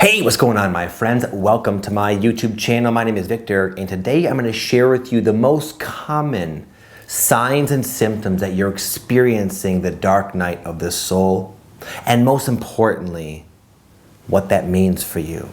Hey, what's going on, my friends? Welcome to my YouTube channel. My name is Victor, and today I'm going to share with you the most common signs and symptoms that you're experiencing the dark night of the soul, and most importantly, what that means for you.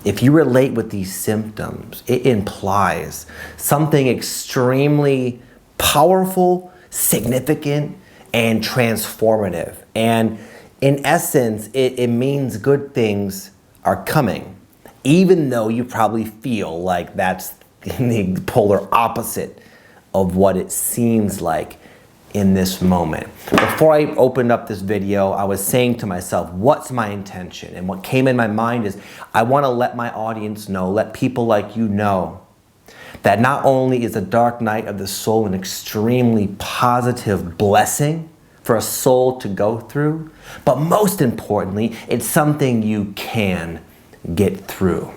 If you relate with these symptoms, it implies something extremely powerful, significant, and transformative. And in essence, it means good things are coming, even though you probably feel like that's the polar opposite of what it seems like in this moment. Before I opened up this video, I was saying to myself, what's my intention? And what came in my mind is, I want to let my audience know, let people like you know, that not only is the dark night of the soul an extremely positive blessing for a soul to go through, but most importantly, it's something you can get through.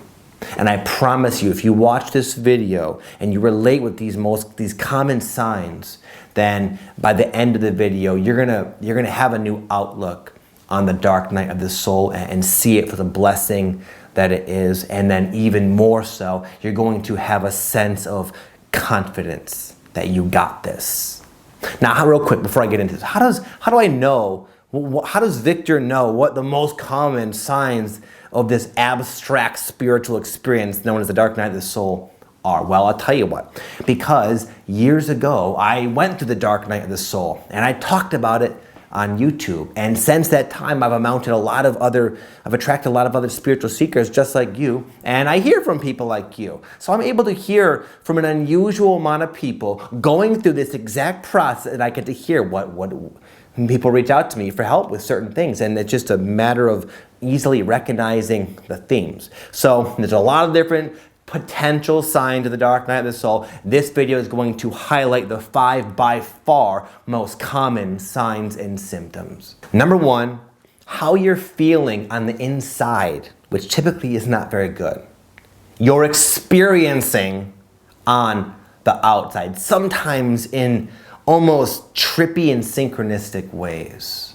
And I promise you, if you watch this video and you relate with these common signs, then by the end of the video, you're gonna have a new outlook on the dark night of the soul and see it for the blessing that it is. And then even more so, you're going to have a sense of confidence that you got this. Now, real quick, before I get into this, how do I know, how does Victor know what the most common signs of this abstract spiritual experience known as the dark night of the soul are? Well, I'll tell you what. Because years ago, I went through the dark night of the soul, and I talked about it on YouTube. And since that time, I've attracted a lot of other spiritual seekers just like you, and I hear from people like you. So I'm able to hear from an unusual amount of people going through this exact process, and I get to hear what people reach out to me for help with certain things, and it's just a matter of easily recognizing the themes. So there's a lot of different potential signs of the dark night of the soul. This video is going to highlight the 5 by far most common signs and symptoms. Number 1, how you're feeling on the inside, which typically is not very good. You're experiencing on the outside, sometimes in almost trippy and synchronistic ways.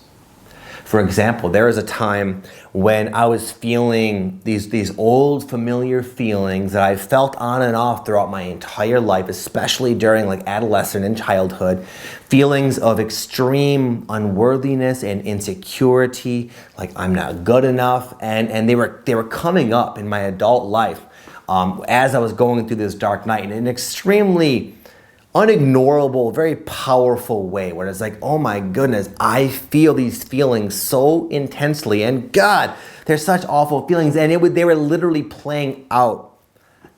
For example, there was a time when I was feeling these old familiar feelings that I felt on and off throughout my entire life, especially during like adolescence and childhood. Feelings of extreme unworthiness and insecurity, like I'm not good enough, and they were coming up in my adult life as I was going through this dark night in an extremely unignorable, very powerful way, where it's like, oh my goodness, I feel these feelings so intensely, and God, they're such awful feelings, and they were literally playing out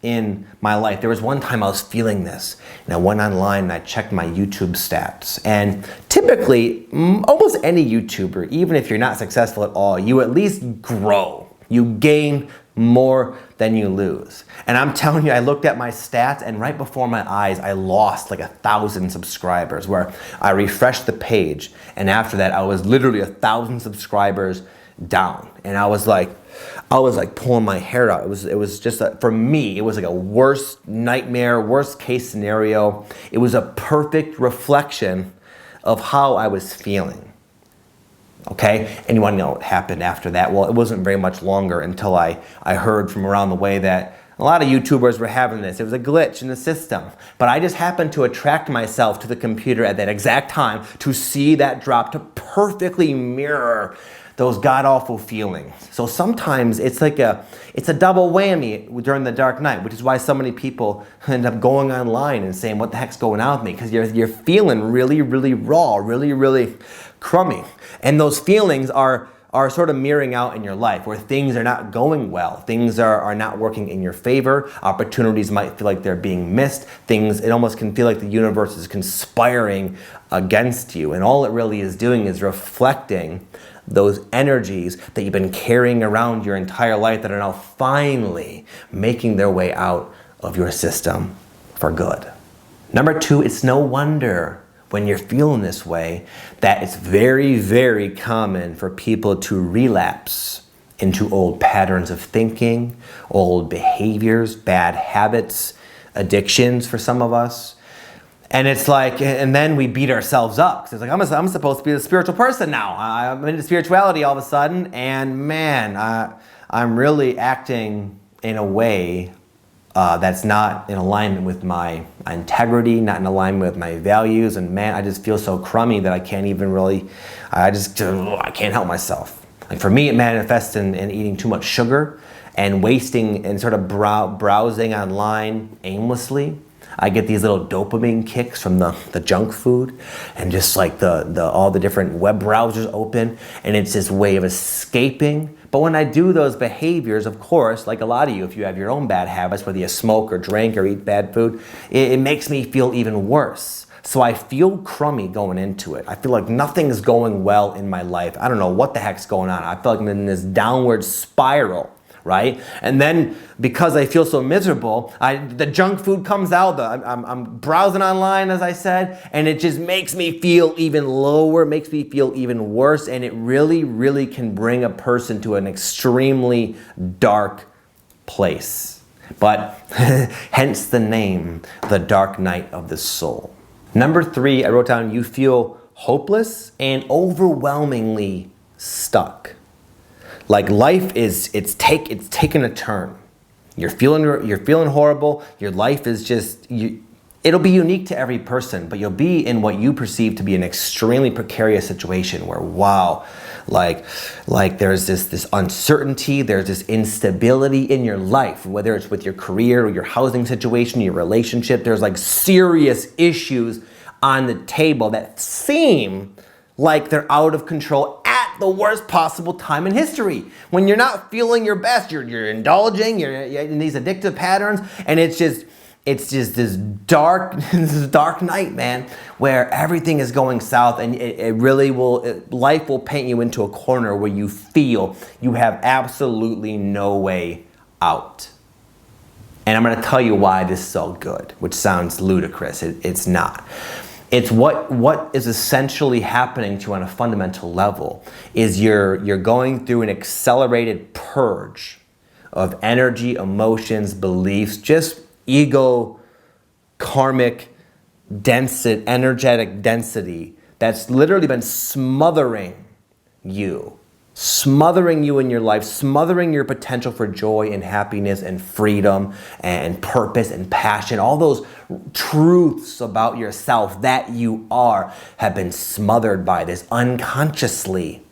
in my life. There was one time I was feeling this, and I went online and I checked my YouTube stats, and typically, almost any YouTuber, even if you're not successful at all, you at least grow. You gain more than you lose. And I'm telling you, I looked at my stats, and right before my eyes, I lost like 1,000 subscribers, where I refreshed the page, and after that, I was literally 1,000 subscribers down. And I was like pulling my hair out. It was just, for me, it was like a worst nightmare, worst case scenario. It was a perfect reflection of how I was feeling. Okay, and you want to know what happened after that? Well, it wasn't very much longer until I heard from around the way that a lot of YouTubers were having this. It was a glitch in the system. But I just happened to attract myself to the computer at that exact time to see that drop, to perfectly mirror those god-awful feelings. So sometimes it's like it's a double whammy during the dark night, which is why so many people end up going online and saying, what the heck's going on with me? Because you're feeling really, really raw, really, really crummy. And those feelings are sort of mirroring out in your life, where things are not going well. Things are not working in your favor. Opportunities might feel like they're being missed. It almost can feel like the universe is conspiring against you. And all it really is doing is reflecting those energies that you've been carrying around your entire life that are now finally making their way out of your system for good. Number 2, it's no wonder when you're feeling this way that it's very, very common for people to relapse into old patterns of thinking, old behaviors, bad habits, addictions for some of us. And it's like, and then we beat ourselves up. So it's like, I'm supposed to be the spiritual person now. I'm into spirituality all of a sudden, and man, I'm really acting in a way that's not in alignment with my integrity, not in alignment with my values, and man, I just feel so crummy that I can't even really, I can't help myself. Like for me, it manifests in eating too much sugar and wasting and sort of browsing online aimlessly. I get these little dopamine kicks from the junk food and just like all the different web browsers open, and it's this way of escaping. But when I do those behaviors, of course, like a lot of you, if you have your own bad habits, whether you smoke or drink or eat bad food, it makes me feel even worse. So I feel crummy going into it. I feel like nothing's going well in my life. I don't know what the heck's going on. I feel like I'm in this downward spiral, right? And then because I feel so miserable, the junk food comes out, I'm browsing online, as I said, and it just makes me feel even lower, makes me feel even worse, and it really, really can bring a person to an extremely dark place. But hence the name, the dark night of the soul. Number 3, I wrote down, you feel hopeless and overwhelmingly stuck. Like life it's taken a turn. You're feeling horrible. Your life is just, it'll be unique to every person, but you'll be in what you perceive to be an extremely precarious situation where, wow, like there's this uncertainty, there's this instability in your life, whether it's with your career or your housing situation, your relationship, there's like serious issues on the table that seem like they're out of control at the worst possible time in history. When you're not feeling your best, you're indulging, you're in these addictive patterns, and it's just this dark night, man, where everything is going south, and it really will, life will paint you into a corner where you feel you have absolutely no way out. And I'm gonna tell you why this is so good, which sounds ludicrous. It's not. It's what is essentially happening to you on a fundamental level is you're going through an accelerated purge of energy, emotions, beliefs, just ego, karmic, energetic density that's literally been smothering you in your life, smothering your potential for joy and happiness and freedom and purpose and passion. All those truths about yourself that you are have been smothered by this unconsciously.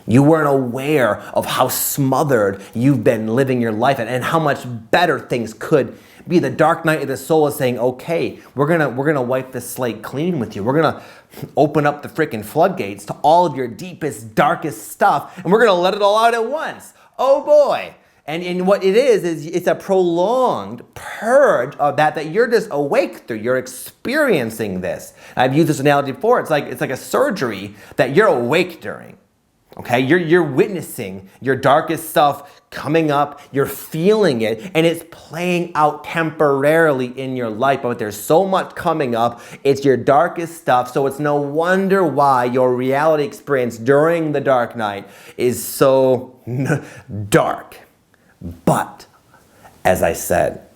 You weren't aware of how smothered you've been living your life and how much better things could be. The dark night of the soul is saying, okay, we're gonna wipe the slate clean with you. We're gonna open up the freaking floodgates to all of your deepest, darkest stuff, and we're gonna let it all out at once. Oh boy. And what it is it's a prolonged purge of that you're just awake through. You're experiencing this. I've used this analogy before. It's like a surgery that you're awake during. Okay, you're witnessing your darkest stuff coming up, you're feeling it, and it's playing out temporarily in your life, but there's so much coming up, it's your darkest stuff, so it's no wonder why your reality experience during the dark night is so dark. But, as I said,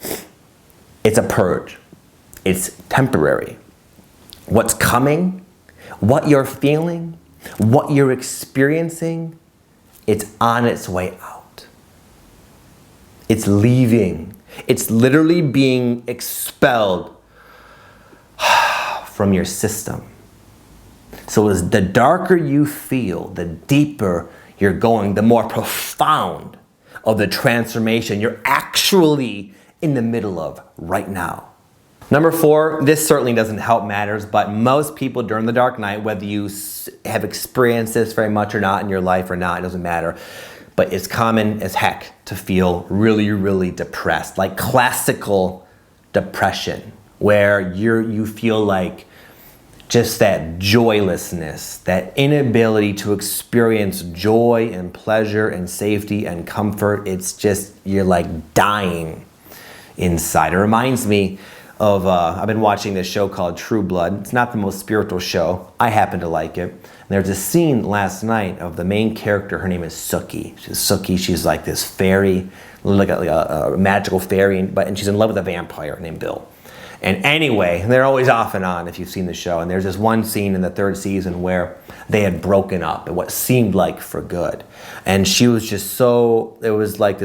it's a purge. It's temporary. What's coming, what you're feeling, what you're experiencing, it's on its way out. It's leaving. It's literally being expelled from your system. So as the darker you feel, the deeper you're going, the more profound of the transformation you're actually in the middle of right now. Number 4, this certainly doesn't help matters, but most people during the dark night, whether you have experienced this very much or not in your life or not, it doesn't matter, but it's common as heck to feel really, really depressed, like classical depression, where you feel like just that joylessness, that inability to experience joy and pleasure and safety and comfort. It's just, you're like dying inside. It reminds me of, I've been watching this show called True Blood. It's not the most spiritual show. I happen to like it. And there's a scene last night of the main character. Her name is Suki. She's like this fairy, like a magical fairy, and she's in love with a vampire named Bill. And anyway, they're always off and on if you've seen the show. And there's this one scene in the 3rd season where they had broken up, and what seemed like for good. And she was just so, it was like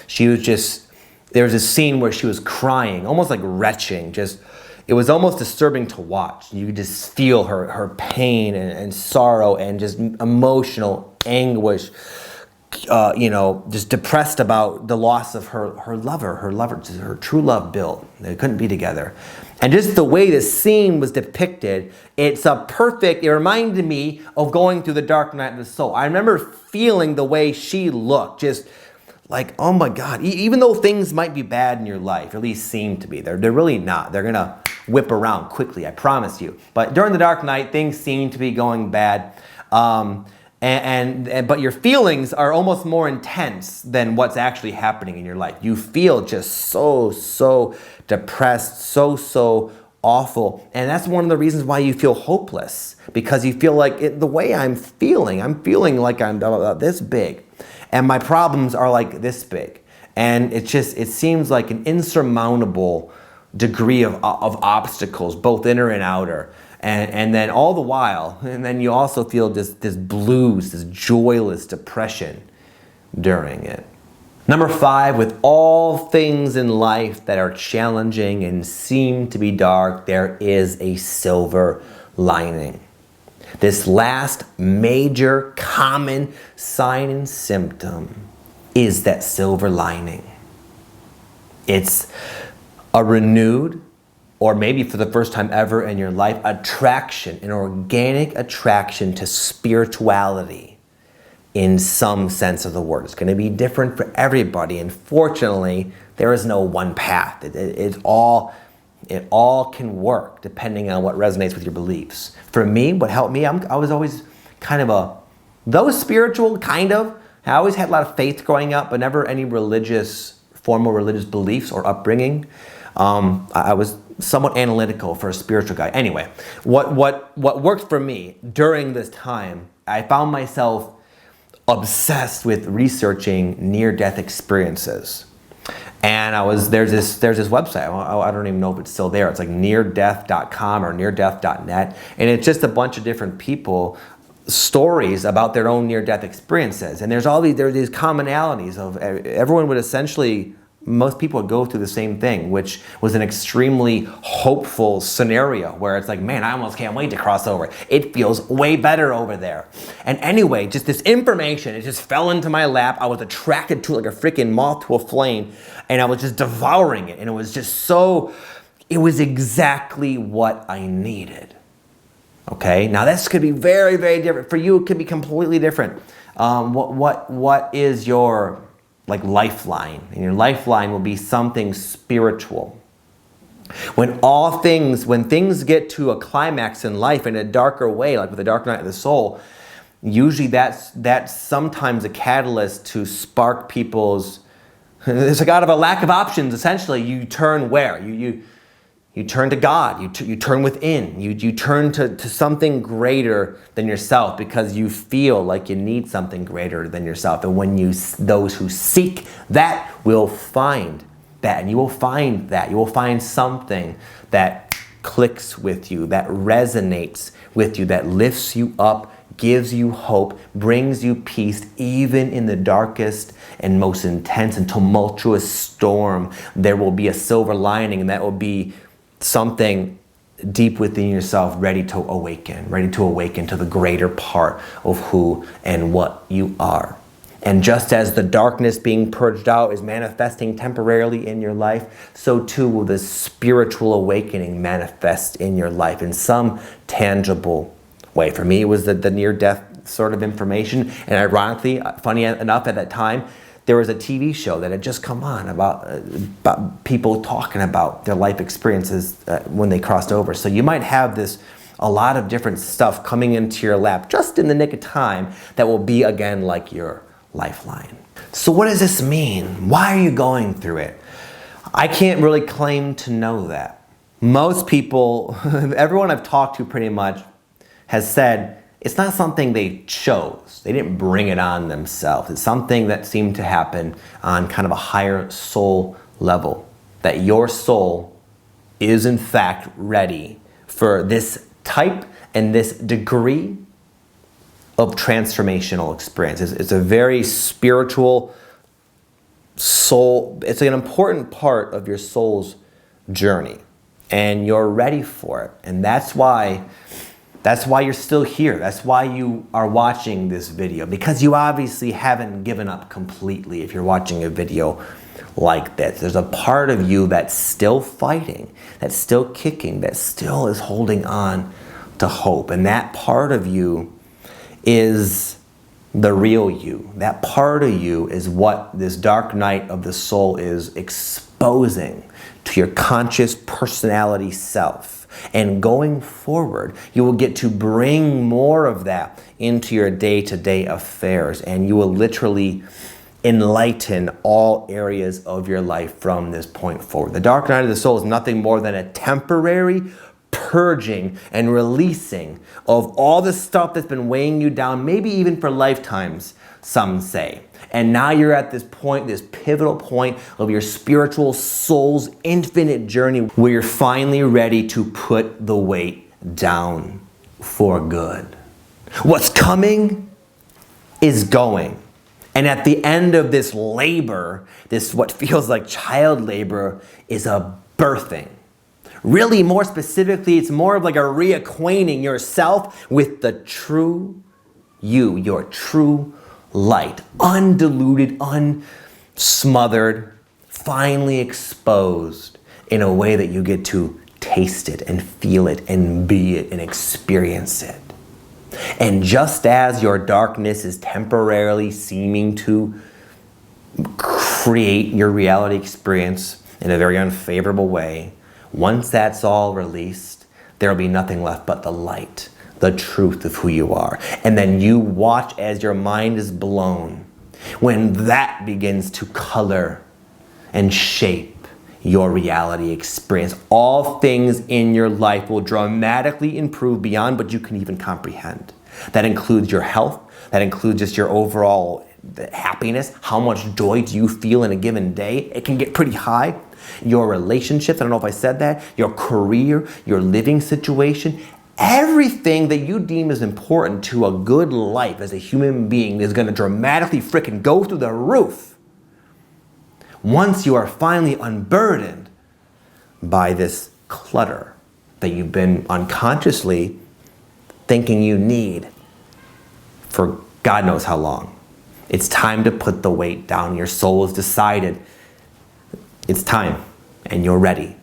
she was just, there was a scene where she was crying, almost like retching, just, it was almost disturbing to watch. You could just feel her pain and sorrow and just emotional anguish, just depressed about the loss of her lover, her true love, Bill. They couldn't be together. And just the way the scene was depicted, it reminded me of going through the dark night of the soul. I remember feeling the way she looked, just like, oh my God, even though things might be bad in your life, or at least seem to be, they're really not. They're gonna whip around quickly, I promise you. But during the dark night, things seem to be going bad. But your feelings are almost more intense than what's actually happening in your life. You feel just so depressed, so awful. And that's one of the reasons why you feel hopeless, because you feel like the way I'm feeling like I'm this big. And my problems are like this big. And it seems like an insurmountable degree of obstacles, both inner and outer. And then all the while, and then you also feel this blues, this joyless depression during it. Number 5, with all things in life that are challenging and seem to be dark, there is a silver lining. This last major common sign and symptom is that silver lining. It's a renewed, or maybe for the first time ever in your life, attraction, an organic attraction to spirituality in some sense of the word. It's going to be different for everybody, and fortunately, there is no one path. It all can work depending on what resonates with your beliefs. For me, what helped me, I was always kind of though spiritual, kind of. I always had a lot of faith growing up, but never any formal religious beliefs or upbringing. I was somewhat analytical for a spiritual guy. Anyway, what worked for me during this time, I found myself obsessed with researching near-death experiences. And there's this website, I don't even know if it's still there. It's like neardeath.com or neardeath.net. And it's just a bunch of different people, stories about their own near-death experiences. And there are these commonalities of everyone would essentially, most people would go through the same thing, which was an extremely hopeful scenario where it's like, man, I almost can't wait to cross over. It feels way better over there. And anyway, just this information, it just fell into my lap. I was attracted to it like a freaking moth to a flame, and I was just devouring it. And it was exactly what I needed. Okay, now this could be very, very different. For you, it could be completely different. What is your lifeline? And your lifeline will be something spiritual. When things get to a climax in life in a darker way, like with the dark night of the soul, usually that's sometimes a catalyst to spark people's. It's like out of a lack of options. Essentially, you turn where you turn to God. You turn within. You turn to something greater than yourself because you feel like you need something greater than yourself. And when those who seek that will find that, and you will find that. You will find something that clicks with you, that resonates with you, that lifts you up, gives you hope, brings you peace, even in the darkest and most intense and tumultuous storm. There will be a silver lining, and that will be something deep within yourself ready to awaken to the greater part of who and what you are. And just as the darkness being purged out is manifesting temporarily in your life, so too will the spiritual awakening manifest in your life in some tangible way. For me, it was the near-death sort of information. And ironically, funny enough, at that time, there was a TV show that had just come on about people talking about their life experiences when they crossed over. So you might have a lot of different stuff coming into your lap just in the nick of time that will be, again, like your lifeline. So what does this mean? Why are you going through it? I can't really claim to know that. Most people, everyone I've talked to pretty much has said, it's not something they chose. They didn't bring it on themselves. It's something that seemed to happen on kind of a higher soul level. That your soul is in fact ready for this type and this degree of transformational experience. It's a very spiritual soul. It's an important part of your soul's journey, and you're ready for it. And that's why you're still here. That's why you are watching this video, because you obviously haven't given up completely if you're watching a video like this. There's a part of you that's still fighting, that's still kicking, that still is holding on to hope. And that part of you is the real you. That part of you is what this dark night of the soul is exposing to your conscious personality self. And going forward, you will get to bring more of that into your day-to-day affairs, and you will literally enlighten all areas of your life from this point forward. The dark night of the soul is nothing more than a temporary purging and releasing of all the stuff that's been weighing you down, maybe even for lifetimes, some say. And now you're at this point, this pivotal point of your spiritual soul's infinite journey, where you're finally ready to put the weight down for good. What's coming is going. And at the end of this labor, this what feels like child labor, is a birthing. Really, more specifically, it's more of like a reacquainting yourself with the true you, your true light, undiluted, unsmothered, finally exposed in a way that you get to taste it and feel it and be it and experience it. And just as your darkness is temporarily seeming to create your reality experience in a very unfavorable way, once that's all released, there will be nothing left but the light, the truth of who you are. And then you watch as your mind is blown when that begins to color and shape your reality experience. All things in your life will dramatically improve beyond what you can even comprehend. That includes your health, that includes just your overall happiness. How much joy do you feel in a given day? It can get pretty high. Your relationships, I don't know if I said that, your career, your living situation, everything that you deem is important to a good life as a human being is going to dramatically frickin' go through the roof once you are finally unburdened by this clutter that you've been unconsciously thinking you need for God knows how long. It's time to put the weight down. Your soul has decided it's time, and you're ready.